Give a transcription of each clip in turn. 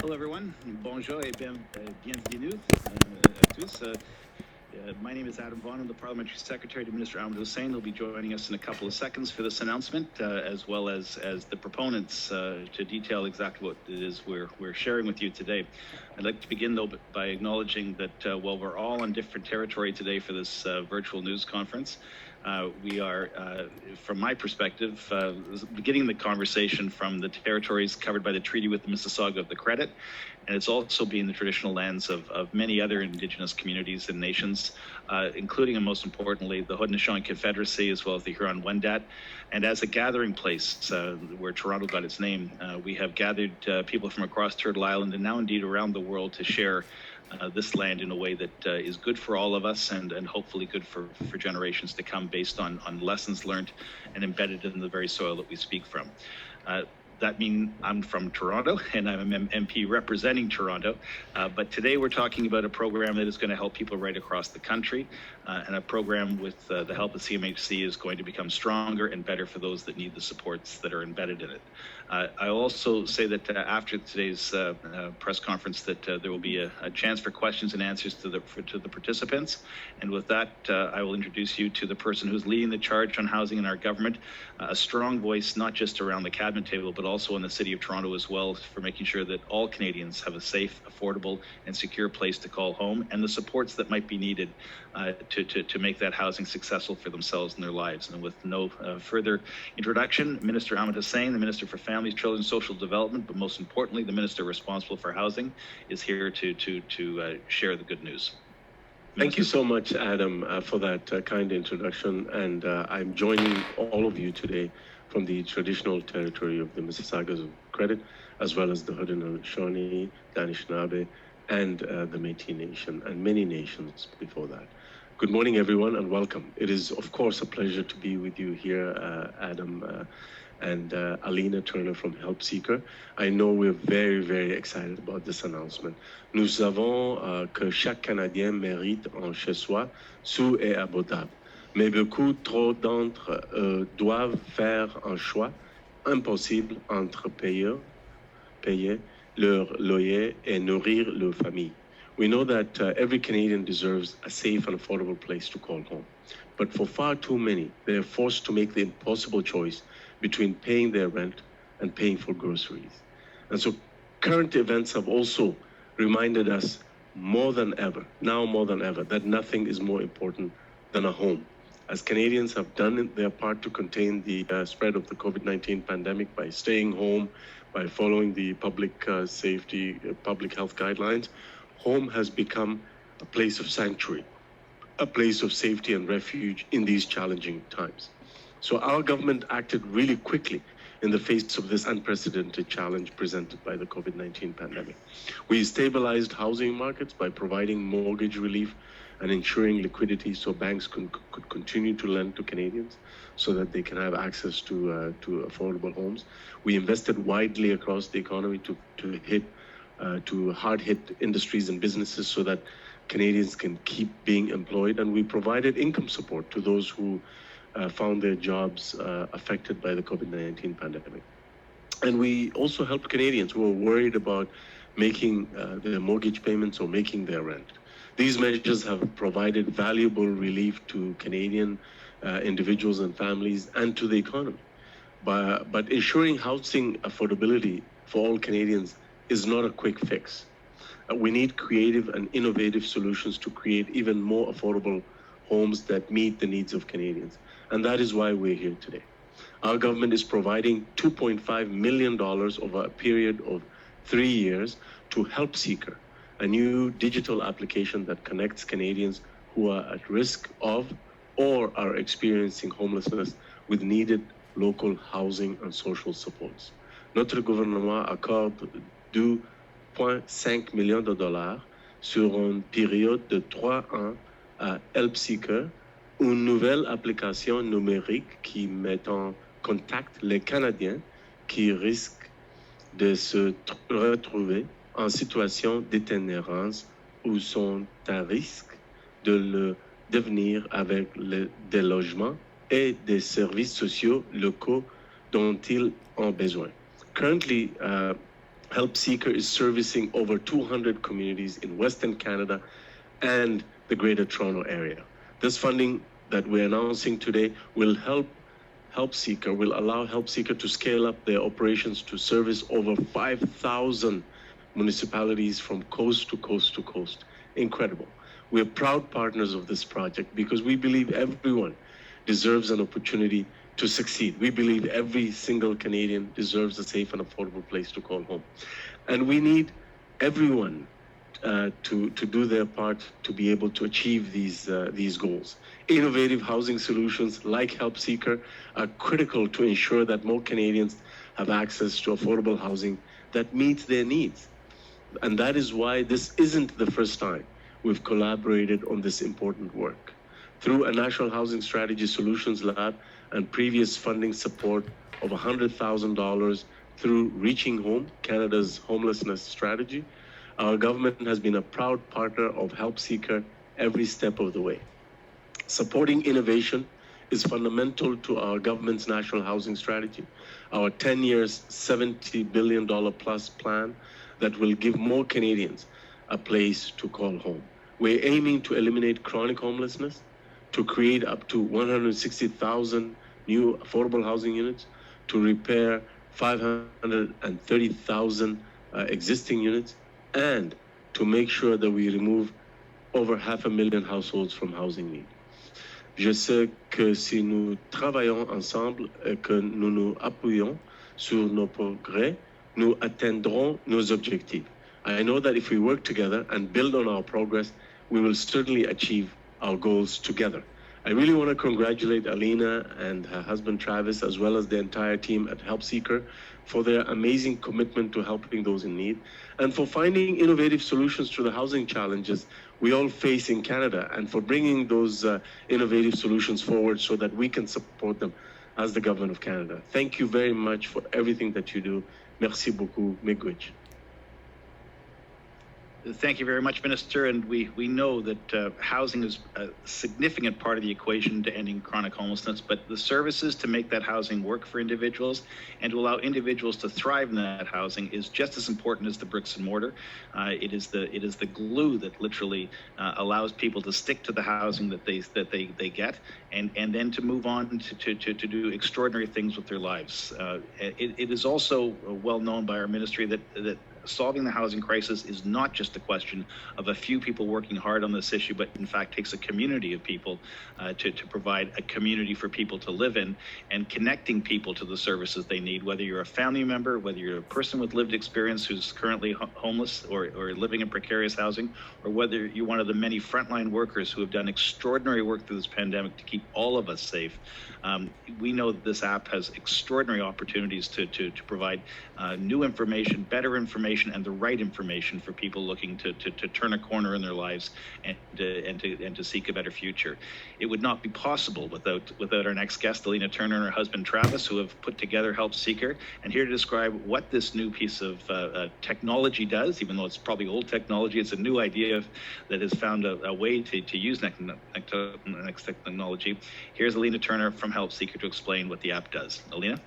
Hello, everyone. Bonjour et bienvenue à tous. My name is Adam Vaughan. I'm the Parliamentary Secretary to Minister Ahmed Hussein. He'll be joining us in a couple of seconds for this announcement, as well as the proponents to detail exactly what it is we're sharing with you today. I'd like to begin, though, by acknowledging that while we're all on different territory today for this virtual news conference, we are, from my perspective, beginning the conversation from the territories covered by the treaty with the Mississauga of the Credit, and it's also been the traditional lands of many other Indigenous communities and nations, including and most importantly the Haudenosaunee Confederacy, as well as the Huron-Wendat. And as a gathering place where Toronto got its name, we have gathered people from across Turtle Island and now indeed around the world to share this land in a way that is good for all of us and hopefully good for generations to come, based on lessons learned and embedded in the very soil that we speak from. That means I'm from Toronto and I'm an MP representing Toronto, but today we're talking about a program that is going to help people right across the country, and a program with the help of CMHC is going to become stronger and better for those that need the supports that are embedded in it. I also say that after today's press conference that there will be a chance for questions and answers to the participants, and with that I will introduce you to the person who's leading the charge on housing in our government, a strong voice not just around the cabinet table but also in the City of Toronto as well, for making sure that all Canadians have a safe, affordable and secure place to call home, and the supports that might be needed to make that housing successful for themselves and their lives. And with no further introduction, Minister Ahmed Hussein, the Minister for Families, Children and Social Development, but most importantly the Minister responsible for housing, is here to share the good news. Thank you so much, Adam, for that kind introduction, and I'm joining all of you today from the traditional territory of the Mississaugas of Credit, as well as the Haudenosaunee, the Anishinaabe, and the Métis Nation, and many nations before that. Good morning, everyone, and welcome. It is, of course, a pleasure to be with you here, Adam, and Alina Turner from HelpSeeker. I know we're very, very excited about this announcement. Nous savons que chaque Canadien mérite un chez-soi sûr et abordable. Mais beaucoup trop d'entre eux doivent faire un choix impossible entre payer leur loyer et nourrir leur famille. We know that every Canadian deserves a safe and affordable place to call home. But for far too many, they are forced to make the impossible choice between paying their rent and paying for groceries. And so current events have also reminded us more than ever, that nothing is more important than a home. As Canadians have done their part to contain the spread of the COVID-19 pandemic by staying home, by following the public health guidelines, home has become a place of sanctuary, a place of safety and refuge in these challenging times. So our government acted really quickly in the face of this unprecedented challenge presented by the COVID-19 pandemic. We stabilized housing markets by providing mortgage relief and ensuring liquidity so banks could continue to lend to Canadians so that they can have access to affordable homes. We invested widely across the economy to hard-hit industries and businesses so that Canadians can keep being employed, and we provided income support to those who found their jobs affected by the COVID-19 pandemic. And we also helped Canadians who were worried about making their mortgage payments or making their rent. These measures have provided valuable relief to Canadian individuals and families and to the economy. But ensuring housing affordability for all Canadians is not a quick fix. We need creative and innovative solutions to create even more affordable homes that meet the needs of Canadians. And that is why we're here today. Our government is providing $2.5 million over a period of 3 years to HelpSeeker, a new digital application that connects Canadians who are at risk of or are experiencing homelessness with needed local housing and social supports. Notre gouvernement accorde 2,5 millions de dollars sur une période de 3 ans à HelpSeeker, une nouvelle application numérique qui met en contact les Canadiens qui risquent de se retrouver en situation d'itinérance ou sont à risque de le devenir avec des logements et des services sociaux locaux dont ils ont besoin. Currently, HelpSeeker is servicing over 200 communities in Western Canada and the Greater Toronto area. This funding that we're announcing today will allow HelpSeeker to scale up their operations to service over 5,000 municipalities from coast to coast to coast. Incredible. We're proud partners of this project because we believe everyone deserves an opportunity to succeed. We believe every single Canadian deserves a safe and affordable place to call home. And we need everyone to do their part to be able to achieve these goals. Innovative housing solutions like HelpSeeker are critical to ensure that more Canadians have access to affordable housing that meets their needs. And that is why this isn't the first time we've collaborated on this important work. Through a National Housing Strategy Solutions Lab and previous funding support of $100,000 through Reaching Home, Canada's homelessness strategy, our government has been a proud partner of HelpSeeker every step of the way. Supporting innovation is fundamental to our government's national housing strategy, our 10 years, $70 billion plus plan that will give more Canadians a place to call home. We're aiming to eliminate chronic homelessness, to create up to 160,000 new affordable housing units, to repair 530,000 existing units, and to make sure that we remove over 500,000 households from housing need. Je sais que si nous travaillons ensemble et que nous nous appuyons sur nos progrès, nous atteindrons nos objectifs. I know that if we work together and build on our progress, we will certainly achieve our goals together. I really want to congratulate Alina and her husband Travis, as well as the entire team at HelpSeeker, for their amazing commitment to helping those in need, and for finding innovative solutions to the housing challenges we all face in Canada, and for bringing those innovative solutions forward so that we can support them as the Government of Canada. Thank you very much for everything that you do. Merci beaucoup. Miigwech. Thank you very much, Minister. And we know that housing is a significant part of the equation to ending chronic homelessness, but the services to make that housing work for individuals and to allow individuals to thrive in that housing is just as important as the bricks and mortar. It is the glue that literally allows people to stick to the housing that they get, and then to move on to do extraordinary things with their lives. It is also well known by our ministry that solving the housing crisis is not just a question of a few people working hard on this issue, but in fact takes a community of people to provide a community for people to live in, and connecting people to the services they need, whether you're a family member, whether you're a person with lived experience who's currently homeless or living in precarious housing, or whether you're one of the many frontline workers who have done extraordinary work through this pandemic to keep all of us safe. We know that this app has extraordinary opportunities to provide new information, better information, and the right information for people looking to turn a corner in their lives and to seek a better future. It would not be possible without our next guest, Alina Turner, and her husband Travis, who have put together HelpSeeker, and here to describe what this new piece of technology does. Even though it's probably old technology, it's a new idea that has found a way to use next technology. Here's Alina Turner from HelpSeeker to explain what the app does. Alina?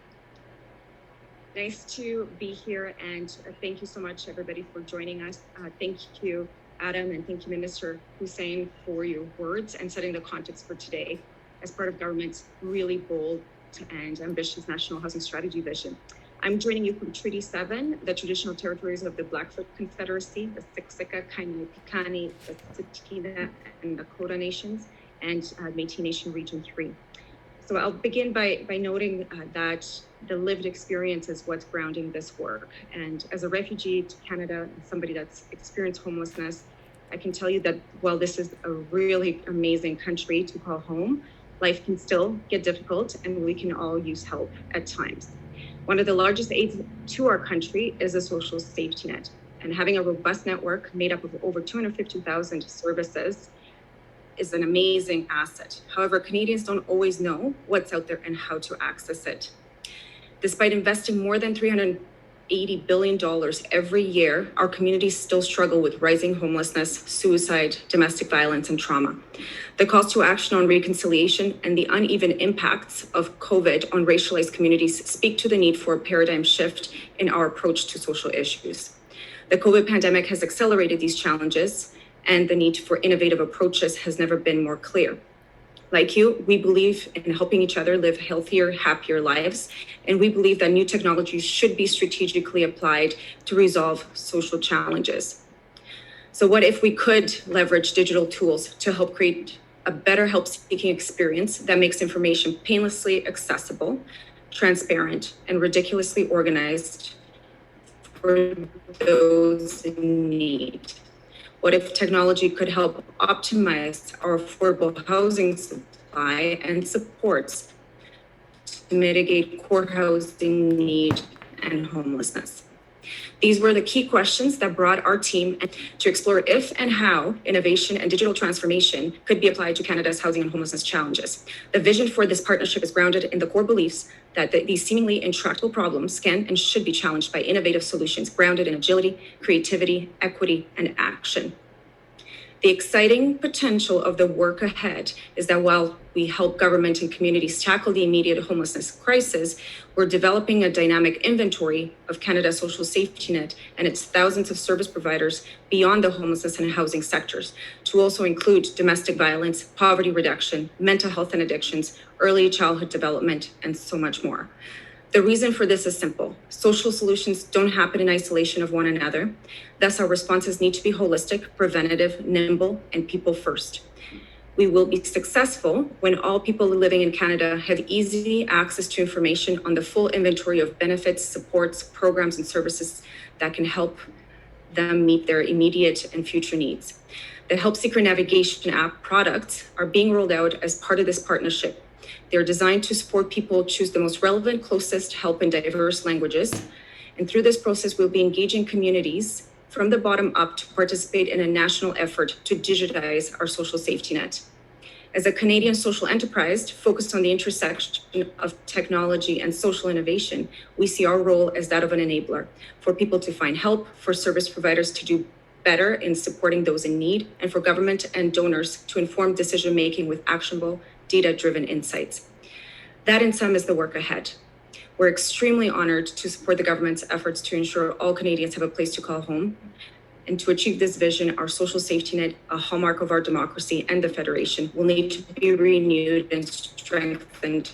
Nice to be here, and thank you so much, everybody, for joining us. Thank you, Adam, and thank you, Minister Hussein, for your words and setting the context for today as part of government's really bold and ambitious national housing strategy vision. I'm joining you from Treaty 7, the traditional territories of the Blackfoot Confederacy, the Siksika, Kainai Piikani, the Tsuut'ina, and Nakota Nations, and Métis Nation Region 3. So I'll begin by noting that the lived experience is what's grounding this work. And as a refugee to Canada and somebody that's experienced homelessness, I can tell you that while this is a really amazing country to call home, life can still get difficult and we can all use help at times. One of the largest aids to our country is a social safety net. And having a robust network made up of over 250,000 services is an amazing asset. However, Canadians don't always know what's out there and how to access it. Despite investing more than $300 $80 billion every year, our communities still struggle with rising homelessness, suicide, domestic violence, and trauma. The calls to action on reconciliation and the uneven impacts of COVID on racialized communities speak to the need for a paradigm shift in our approach to social issues. The COVID pandemic has accelerated these challenges, and the need for innovative approaches has never been more clear. Like you, we believe in helping each other live healthier, happier lives, and we believe that new technologies should be strategically applied to resolve social challenges. So what if we could leverage digital tools to help create a better help-seeking experience that makes information painlessly accessible, transparent, and ridiculously organized for those in need? What if technology could help optimize our affordable housing supply and supports to mitigate core housing need and homelessness? These were the key questions that brought our team to explore if and how innovation and digital transformation could be applied to Canada's housing and homelessness challenges. The vision for this partnership is grounded in the core beliefs that these seemingly intractable problems can and should be challenged by innovative solutions grounded in agility, creativity, equity, and action. The exciting potential of the work ahead is that while we help government and communities tackle the immediate homelessness crisis, we're developing a dynamic inventory of Canada's social safety net and its thousands of service providers beyond the homelessness and housing sectors, to also include domestic violence, poverty reduction, mental health and addictions, early childhood development, and so much more. The reason for this is simple. Social solutions don't happen in isolation of one another. Thus, our responses need to be holistic, preventative, nimble, and people first. We will be successful when all people living in Canada have easy access to information on the full inventory of benefits, supports, programs, and services that can help them meet their immediate and future needs. The HelpSeeker navigation app products are being rolled out as part of this partnership. They're designed to support people choose the most relevant, closest help in diverse languages. And through this process, we'll be engaging communities from the bottom up to participate in a national effort to digitize our social safety net. As a Canadian social enterprise focused on the intersection of technology and social innovation, we see our role as that of an enabler for people to find help, for service providers to do better in supporting those in need, and for government and donors to inform decision-making with actionable, data-driven insights. That in sum is the work ahead. We're extremely honored to support the government's efforts to ensure all Canadians have a place to call home. And to achieve this vision, our social safety net, a hallmark of our democracy and the Federation, will need to be renewed and strengthened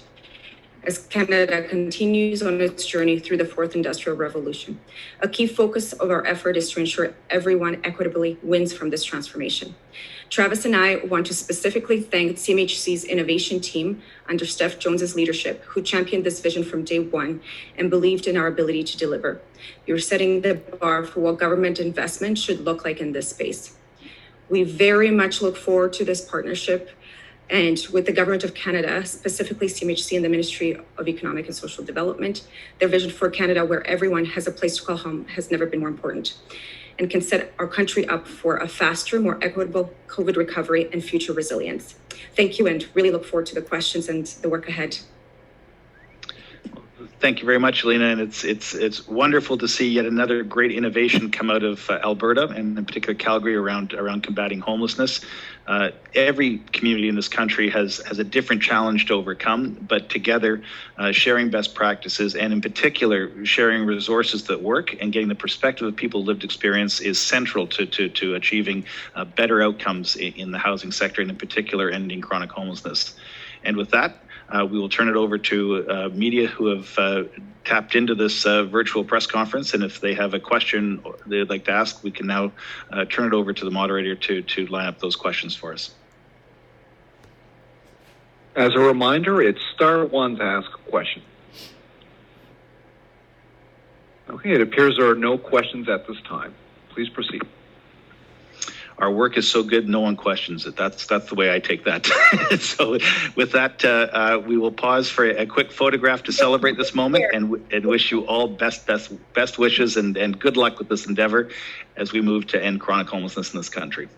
as Canada continues on its journey through the fourth industrial revolution. A key focus of our effort is to ensure everyone equitably wins from this transformation. Travis and I want to specifically thank CMHC's innovation team under Steph Jones's leadership, who championed this vision from day one and believed in our ability to deliver. You're setting the bar for what government investment should look like in this space. We very much look forward to this partnership and with the Government of Canada, specifically CMHC and the Ministry of Economic and Social Development. Their vision for Canada, where everyone has a place to call home, has never been more important, and can set our country up for a faster, more equitable COVID recovery and future resilience. Thank you, and really look forward to the questions and the work ahead. Thank you very much, Alina, and it's wonderful to see yet another great innovation come out of Alberta, and in particular Calgary, around combating homelessness. Every community in this country has a different challenge to overcome, but together sharing best practices, and in particular sharing resources that work and getting the perspective of people's lived experience is central to achieving better outcomes in the housing sector, and in particular ending chronic homelessness. And with that, we will turn it over to media who have tapped into this virtual press conference. And if they have a question they'd like to ask, we can now turn it over to the moderator to line up those questions for us. As a reminder, it's *1 to ask a question. Okay, it appears there are no questions at this time. Please proceed. Our work is so good, no one questions it. That's the way I take that. So with that, we will pause for a quick photograph to celebrate this moment and wish you all best wishes and good luck with this endeavor as we move to end chronic homelessness in this country.